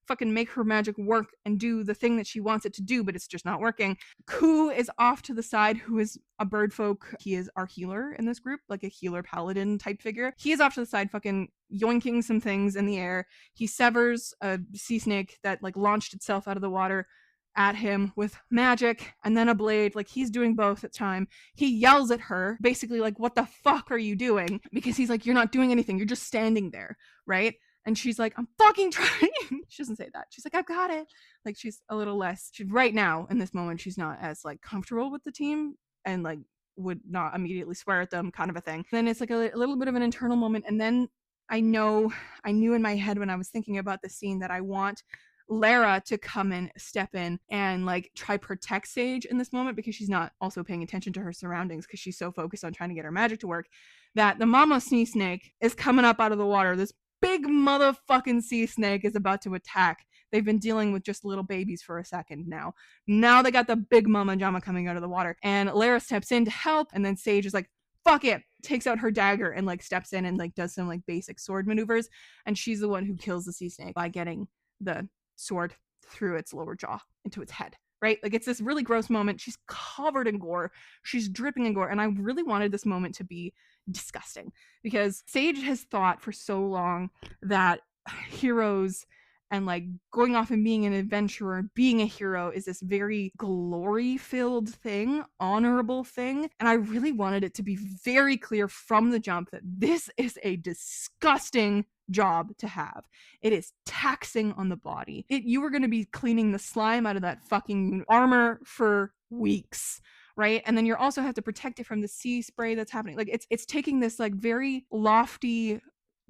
fucking make her magic work and do the thing that she wants it to do, but it's just not working. Ku is off to the side, who is a bird folk. He is our healer in this group, like a healer paladin type figure. He is off to the side fucking yoinking some things in the air. He severs a sea snake that like launched itself out of the water at him with magic and then a blade. Like, he's doing both at the time. He yells at her, basically like, what the fuck are you doing? Because he's like, you're not doing anything, you're just standing there, right? And she's like, I'm fucking trying. She doesn't say that. She's like, I've got it. Like, she's a little less, right now in this moment, she's not as like comfortable with the team and like would not immediately swear at them, kind of a thing. Then it's like a little bit of an internal moment. And then I knew in my head when I was thinking about the scene that I want Lara to come in, step in, and like try protect Sage in this moment, because she's not also paying attention to her surroundings because she's so focused on trying to get her magic to work, that the mama sea snake is coming up out of the water. This big motherfucking sea snake is about to attack. They've been dealing with just little babies for a second now. Now they got the big mama jama coming out of the water. And Lara steps in to help, and then Sage is like, fuck it, takes out her dagger and like steps in and like does some like basic sword maneuvers. And she's the one who kills the sea snake by getting the sword through its lower jaw into its head, right? Like, it's this really gross moment. She's covered in gore. She's dripping in gore. And I really wanted this moment to be disgusting, because Sage has thought for so long that heroes and like going off and being an adventurer, being a hero, is this very glory-filled thing, honorable thing. And I really wanted it to be very clear from the jump that this is a disgusting job to have. It is taxing on the body. You were going to be cleaning the slime out of that fucking armor for weeks, right? And then you also have to protect it from the sea spray that's happening. Like, it's taking this like very lofty,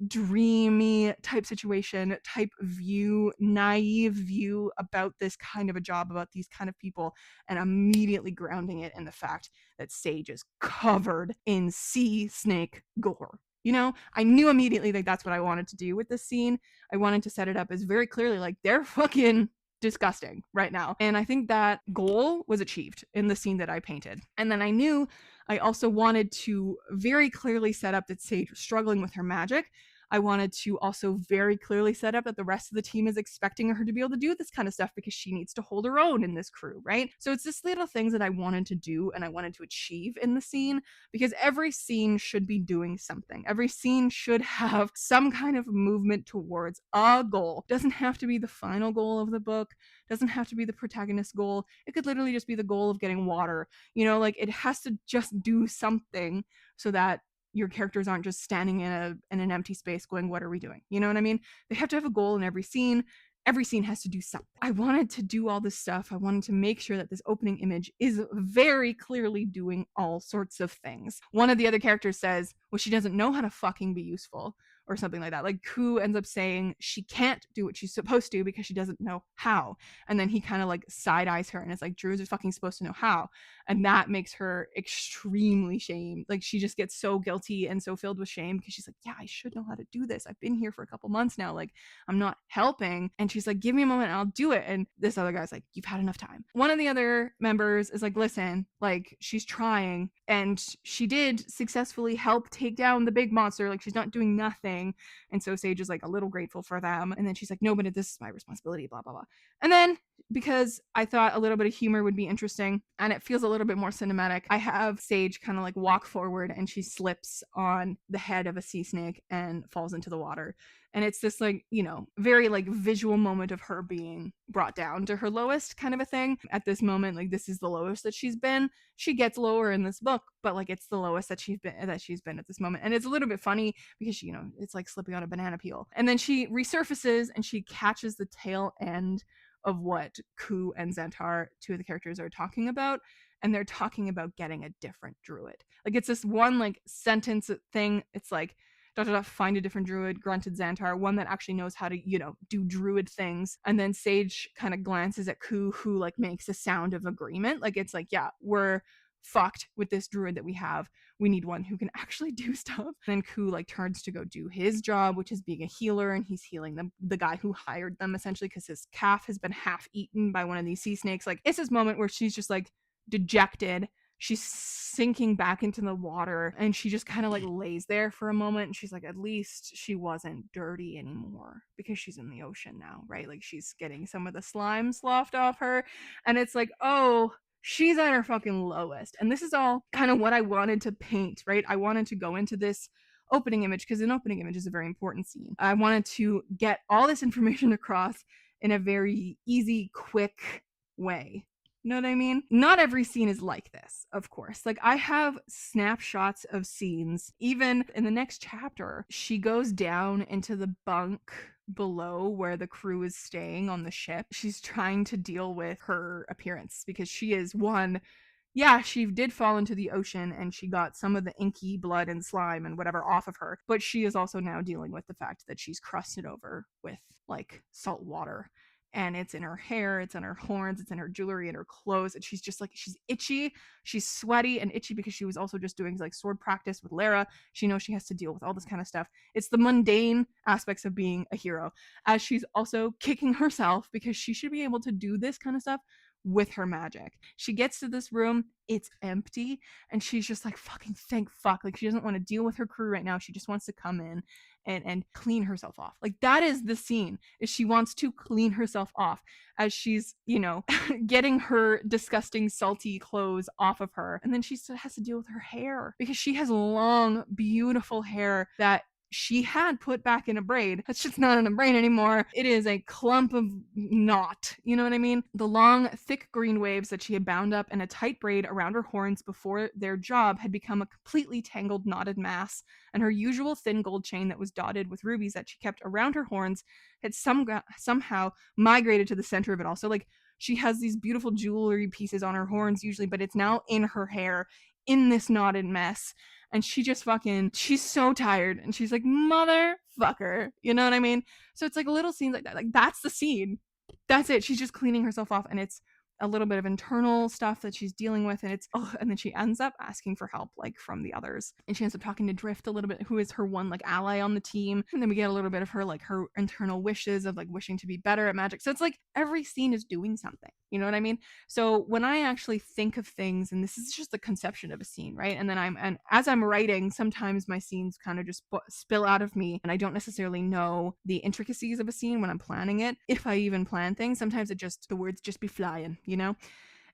dreamy type situation, type view, naive view about this kind of a job, about these kind of people, and immediately grounding it in the fact that Sage is covered in sea snake gore. I knew immediately that that's what I wanted to do with this scene. I wanted to set it up as very clearly like, they're fucking disgusting right now. And I think that goal was achieved in the scene that I painted. And then I knew I also wanted to very clearly set up that Sage was struggling with her magic. I wanted to also very clearly set up that the rest of the team is expecting her to be able to do this kind of stuff, because she needs to hold her own in this crew, right? So it's this little things that I wanted to do and I wanted to achieve in the scene, because every scene should be doing something. Every scene should have some kind of movement towards a goal. It doesn't have to be the final goal of the book. It doesn't have to be the protagonist's goal. It could literally just be the goal of getting water. Like, it has to just do something so that your characters aren't just standing in an empty space going, what are we doing? You know what I mean? They have to have a goal in every scene. Every scene has to do something. I wanted to do all this stuff. I wanted to make sure that this opening image is very clearly doing all sorts of things. One of the other characters says, well, she doesn't know how to fucking be useful, or something like that. Like, Ku ends up saying she can't do what she's supposed to because she doesn't know how. And then he kind of like side eyes her and it's like, Druids are fucking supposed to know how. And that makes her extremely shamed. Like, she just gets so guilty and so filled with shame because she's like, yeah, I should know how to do this. I've been here for a couple months now. Like, I'm not helping. And she's like, give me a moment and I'll do it. And this other guy's like, you've had enough time. One of the other members is like, listen, like, she's trying and she did successfully help take down the big monster. Like, she's not doing nothing. And so Sage is like a little grateful for them. And then she's like, no, but this is my responsibility, blah, blah, blah. And then, because I thought a little bit of humor would be interesting and it feels a little bit more cinematic, I have Sage kind of like walk forward and she slips on the head of a sea snake and falls into the water. And it's this like, you know, very like visual moment of her being brought down to her lowest kind of a thing. At this moment, like, this is the lowest that she's been. She gets lower in this book, but like, it's the lowest that she's been at this moment. And it's a little bit funny because she, you know, it's like slipping on a banana peel. And then she resurfaces and she catches the tail end of what Ku and Xantar, two of the characters, are talking about. And they're talking about getting a different druid. Like, it's this one like sentence thing. It's like, find a different druid, grunted Xantar, one that actually knows how to, you know, do druid things. And then Sage kind of glances at Ku, who like makes a sound of agreement. Like, it's like, yeah, we're fucked with this druid that we have. We need one who can actually do stuff. And then Ku like turns to go do his job, which is being a healer, and he's healing the guy who hired them, essentially, because his calf has been half eaten by one of these sea snakes. Like, it's this moment where she's just like dejected. She's sinking back into the water and she just kind of like lays there for a moment and she's like, at least she wasn't dirty anymore because she's in the ocean now, right? Like, she's getting some of the slime sloughed off her and it's like, oh, she's at her fucking lowest. And this is all kind of what I wanted to paint, right? I wanted to go into this opening image because an opening image is a very important scene. I wanted to get all this information across in a very easy, quick way. You know what I mean? Not every scene is like this, of course. Like, I have snapshots of scenes. Even in the next chapter, she goes down into the bunk below where the crew is staying on the ship. She's trying to deal with her appearance because she is one. Yeah, she did fall into the ocean and she got some of the inky blood and slime and whatever off of her, but she is also now dealing with the fact that she's crusted over with like salt water. And it's in her hair, it's in her horns, it's in her jewelry and her clothes. And she's just like, she's itchy, she's sweaty and itchy because she was also just doing like sword practice with Lara. She knows she has to deal with all this kind of stuff. It's the mundane aspects of being a hero, as she's also kicking herself because she should be able to do this kind of stuff with her magic. She gets to this room, it's empty, and she's just like, fucking thank fuck. Like, she doesn't want to deal with her crew right now. She just wants to come in and clean herself off. Like, that is the scene, is she wants to clean herself off as she's, you know, getting her disgusting salty clothes off of her. And then she still has to deal with her hair because she has long, beautiful hair that she had put back in a braid. That's just not in a braid anymore. It is a clump of knot. You know what I mean? The long, thick green waves that she had bound up in a tight braid around her horns before their job had become a completely tangled, knotted mass, and her usual thin gold chain that was dotted with rubies that she kept around her horns had somehow migrated to the center of it all. So, like, she has these beautiful jewelry pieces on her horns usually, but it's now in her hair in this knotted mess. And she just fucking, she's so tired. And she's like, motherfucker. You know what I mean? So it's like little scenes like that. Like, that's the scene. That's it. She's just cleaning herself off. And it's a little bit of internal stuff that she's dealing with. And it's, oh, and then she ends up asking for help, like, from the others. And she ends up talking to Drift a little bit, who is her one, like, ally on the team. And then we get a little bit of her, like, her internal wishes of, like, wishing to be better at magic. So it's like every scene is doing something. You know what I mean? So when I actually think of things, and this is just the conception of a scene, right? And then and as I'm writing, sometimes my scenes kind of just spill out of me, and I don't necessarily know the intricacies of a scene when I'm planning it. If I even plan things, sometimes the words just be flying, you know?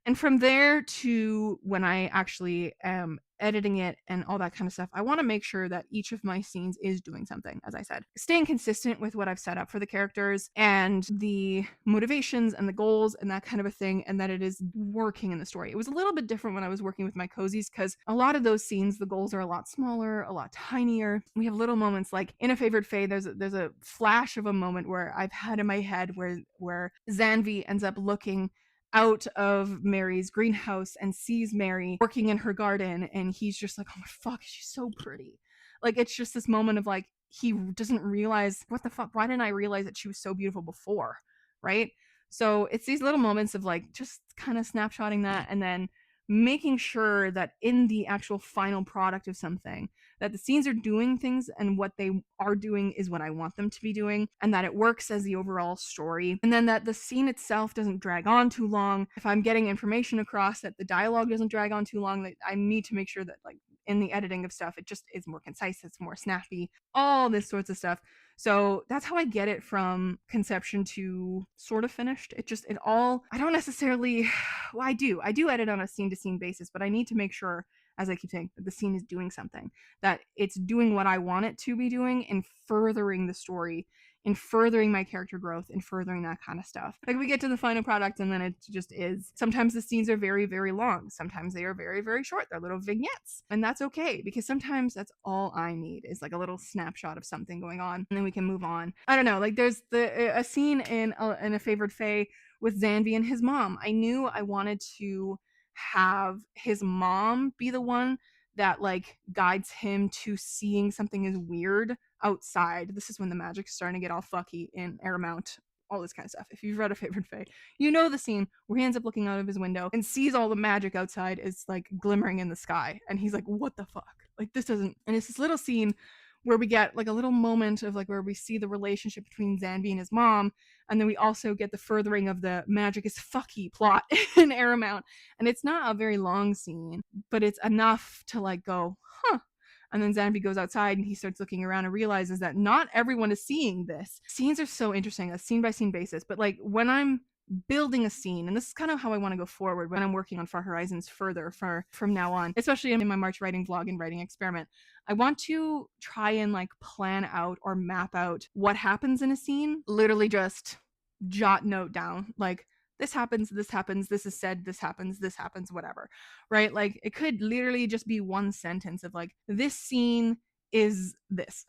And from there to when I actually am editing it and all that kind of stuff, I want to make sure that each of my scenes is doing something, as I said, staying consistent with what I've set up for the characters and the motivations and the goals and that kind of a thing, and that it is working in the story. It was a little bit different when I was working with my cozies, because a lot of those scenes, the goals are a lot smaller, a lot tinier. We have little moments like in A Favored Fae, there's a flash of a moment where I've had in my head where Zanvi ends up looking out of Mary's greenhouse and sees Mary working in her garden, and he's just like, oh my fuck, she's so pretty. Like, it's just this moment of like, he doesn't realize, what the fuck, why didn't I realize that she was so beautiful before, right? So it's these little moments of like just kind of snapshotting that, and then making sure that in the actual final product of something, that the scenes are doing things and what they are doing is what I want them to be doing, and that it works as the overall story, and then that the scene itself doesn't drag on too long. If I'm getting information across, that the dialogue doesn't drag on too long, that I need to make sure that like in the editing of stuff, it just is more concise, it's more snappy, all this sorts of stuff. So that's how I get it from conception to sort of finished. It all, I don't necessarily, well, I do edit on a scene to scene basis, but I need to make sure, as I keep saying, that the scene is doing something, that it's doing what I want it to be doing, in furthering the story, in furthering my character growth, in furthering that kind of stuff. Like, we get to the final product and then it just is. Sometimes the scenes are very, very long. Sometimes they are very, very short. They're little vignettes. And that's okay, because sometimes that's all I need is like a little snapshot of something going on, and then we can move on. I don't know, like there's a scene in A Favored Fae with Zanvi and his mom. I knew I wanted to have his mom be the one that like guides him to seeing something as weird outside. This is when the magic's starting to get all fucky in Airmount, all this kind of stuff. If you've read A Favored Fae, you know the scene where he ends up looking out of his window and sees all the magic outside is like glimmering in the sky, and he's like, what the fuck, like this doesn't. And it's this little scene where we get like a little moment of like where we see the relationship between Zanvi and his mom, and then we also get the furthering of the magic is fucky plot in Aramount. And it's not a very long scene, but it's enough to like go, huh. And then Zanvi goes outside and he starts looking around and realizes that not everyone is seeing this. Scenes are so interesting, a scene by scene basis. But like when I'm building a scene, and this is kind of how I want to go forward when I'm working on Far Horizons further from now on, especially in my March writing vlog and writing experiment, I want to try and like plan out or map out what happens in a scene, literally just jot note down like, this happens, this is said, this happens, whatever, right? Like it could literally just be one sentence of like, this scene is this.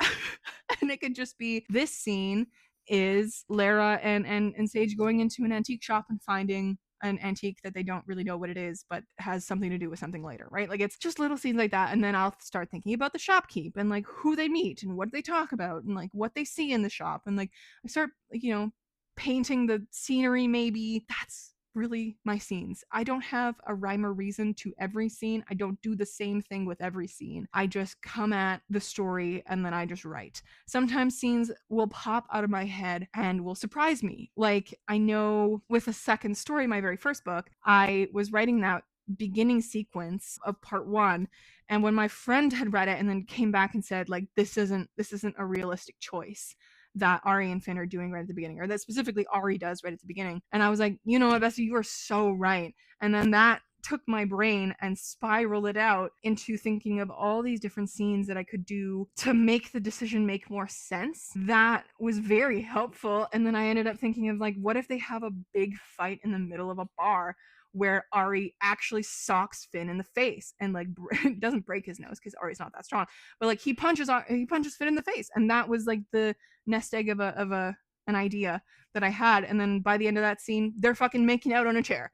And it could just be, this scene is Lara and Sage going into an antique shop and finding an antique that they don't really know what it is, but has something to do with something later, right? Like it's just little scenes like that. And then I'll start thinking about the shopkeep and like who they meet and what they talk about and like what they see in the shop. And like I start, like, you know, painting the scenery maybe. That's really my scenes. I don't have a rhyme or reason to every scene. I don't do the same thing with every scene. I just come at the story and then I just write. Sometimes scenes will pop out of my head and will surprise me. Like I know with a second story, my very first book, I was writing that beginning sequence of part 1, and when my friend had read it and then came back and said like, this isn't a realistic choice that Ari and Finn are doing right at the beginning, or that specifically Ari does right at the beginning. And I was like, you know what, Bessie, you are so right. And then that took my brain and spiraled it out into thinking of all these different scenes that I could do to make the decision make more sense. That was very helpful. And then I ended up thinking of like, what if they have a big fight in the middle of a bar where Ari actually socks Finn in the face and like doesn't break his nose because Ari's not that strong, but like he punches Finn in the face, and that was like the nest egg of an idea that I had. And then by the end of that scene, they're fucking making out on a chair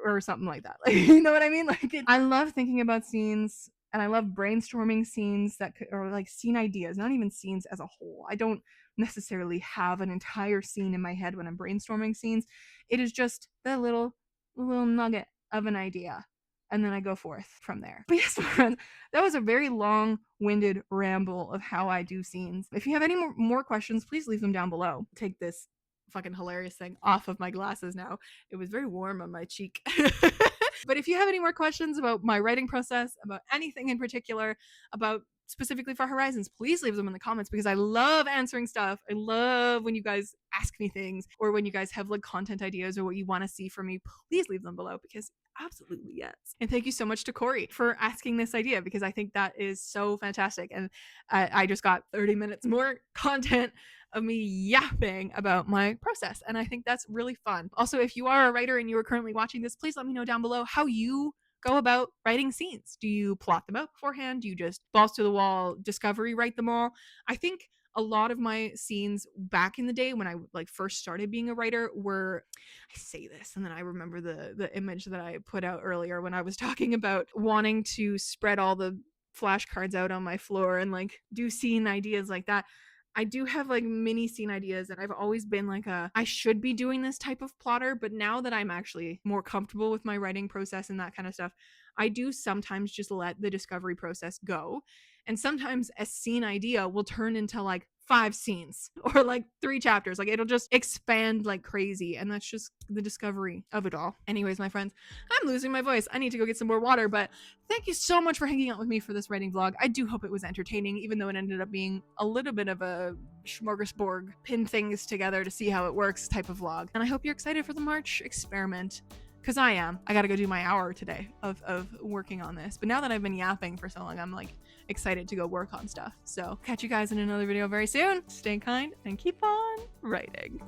or something like that. Like, you know what I mean? Like I love thinking about scenes, and I love brainstorming scenes that or like scene ideas, not even scenes as a whole. I don't necessarily have an entire scene in my head when I'm brainstorming scenes. It is just the little nugget of an idea, and then I go forth from there. But yes, my friends, that was a very long-winded ramble of how I do scenes. If you have any more questions, please leave them down below. Take this fucking hilarious thing off of my glasses now. It was very warm on my cheek. But if you have any more questions about my writing process, about anything in particular, about specifically for Horizons, please leave them in the comments because I love answering stuff. I love when you guys ask me things or when you guys have like content ideas or what you want to see from me. Please leave them below because absolutely yes. And thank you so much to Corey for asking this idea because I think that is so fantastic. And I just got 30 minutes more content of me yapping about my process. And I think that's really fun. Also, if you are a writer and you are currently watching this, please let me know down below how you go about writing scenes. Do you plot them out beforehand? Do you just balls to the wall discovery write them all? I think a lot of my scenes back in the day when I like first started being a writer were, I say this and then I remember the image that I put out earlier when I was talking about wanting to spread all the flashcards out on my floor and like do scene ideas like that. I do have like mini scene ideas and I've always been like I should be doing this type of plotter, but now that I'm actually more comfortable with my writing process and that kind of stuff, I do sometimes just let the discovery process go. And sometimes a scene idea will turn into like 5 scenes or like 3 chapters. Like it'll just expand like crazy. And that's just the discovery of it all. Anyways, my friends, I'm losing my voice. I need to go get some more water, but thank you so much for hanging out with me for this writing vlog. I do hope it was entertaining, even though it ended up being a little bit of a smorgasbord, pin things together to see how it works type of vlog. And I hope you're excited for the March experiment. Because I am. I gotta go do my hour today of working on this. But now that I've been yapping for so long, I'm like excited to go work on stuff. So catch you guys in another video very soon. Stay kind and keep on writing.